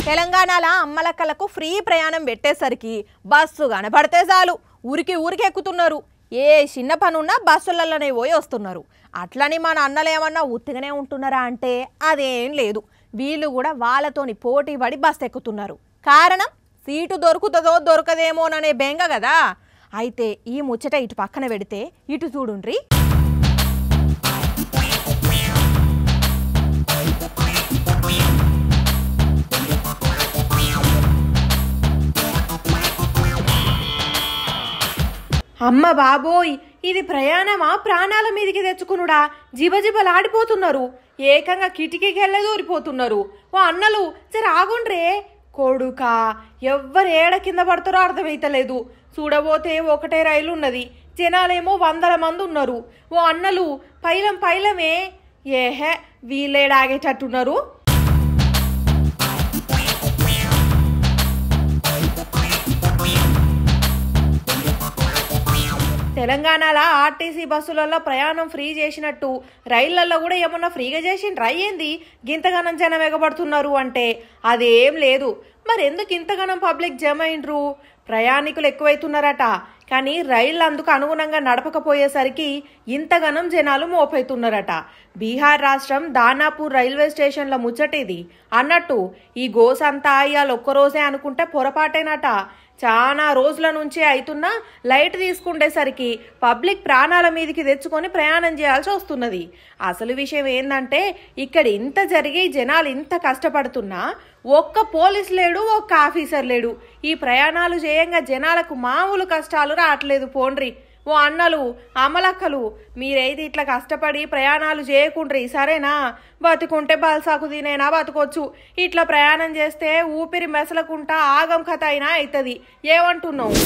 తెలంగాణలో అమ్మలక్కలకు ఫ్రీ ప్రయాణం పెట్టేసరికి బస్సు కనపడితే చాలు ఊరికి ఊరికి ఎక్కుతున్నారు. ఏ చిన్న పనున్నా బస్సులలోనే పోయి వస్తున్నారు. అట్లని మన అన్నలు ఏమన్నా ఉత్తిగానే ఉంటున్నారా అంటే అదేం లేదు. వీళ్ళు కూడా వాళ్ళతోని పోటీ పడి బస్సు ఎక్కుతున్నారు. కారణం సీటు దొరుకుతుందో దొరకదేమోననే బెంగ కదా. అయితే ఈ ముచ్చట ఇటు పక్కన పెడితే ఇటు చూడుండ్రి. అమ్మ బాబోయ్, ఇది ప్రయాణమా ప్రాణాల మీదకి తెచ్చుకునుడా? జిబజిబలాడిపోతున్నారు. ఏకంగా కిటికీకి వెళ్ళే దూరిపోతున్నారు. ఓ అన్నలు జర ఆగుండ్రే. కొడుకా, ఎవ్వరు ఏడ కింద పడతారో అర్థమైతలేదు. చూడబోతే ఒకటే రైలు ఉన్నది, జనాలేమో 100 మంది ఉన్నారు. ఓ అన్నలు పైలమే. ఏహే, వీళ్ళేడాగేటట్టున్నారు. తెలంగాణలో ఆర్టీసీ బస్సులలో ప్రయాణం ఫ్రీ చేసినట్టు రైళ్లలో కూడా ఏమన్నా ఫ్రీగా చేసిండ్రా ఏంది? గింతగానం జనం ఎగబడుతున్నారు అంటే అదేం లేదు. మరి ఎందుకు ఇంతగానం పబ్లిక్ జమ అయిండ్రు? ప్రయాణికులు ఎక్కువైతున్నారట, కానీ రైళ్ళు అందుకు అనుగుణంగా నడపకపోయేసరికి ఇంతగానం జనాలు మోపైతున్నారట. బీహార్ రాష్ట్రం దానాపూర్ రైల్వే స్టేషన్ల ముచ్చటిది అన్నట్టు ఈ గోసంతా ఇవాళ ఒక్కరోజే అనుకుంటే పొరపాటేనట. చాలా రోజుల నుంచి అవుతున్నా లైట్ తీసుకుండేసరికి పబ్లిక్ ప్రాణాల మీదకి తెచ్చుకొని ప్రయాణం చేయాల్సి వస్తున్నది. అసలు విషయం ఏంటంటే ఇక్కడ ఇంత జరిగి జనాలు ఇంత కష్టపడుతున్నా ఒక్క పోలీస్ లేడు, ఒక్క ఆఫీసర్ లేడు. ఈ ప్రయాణాలు చేయంగా జనాలకు మామూలు కష్టాలు రావట్లేదు. పోండ్రి ఓ అన్నలు అమలక్కలు, మీరైతే ఇట్లా కష్టపడి ప్రయాణాలు చేయకుండ్రి సరేనా? బతుకుంటే బల్సాకు తినైనా బతుకొచ్చు. ఇట్లా ప్రయాణం చేస్తే ఊపిరి మెసలకుంటా ఆగం కథ అయినా అవుతుంది. ఏమంటున్నావు?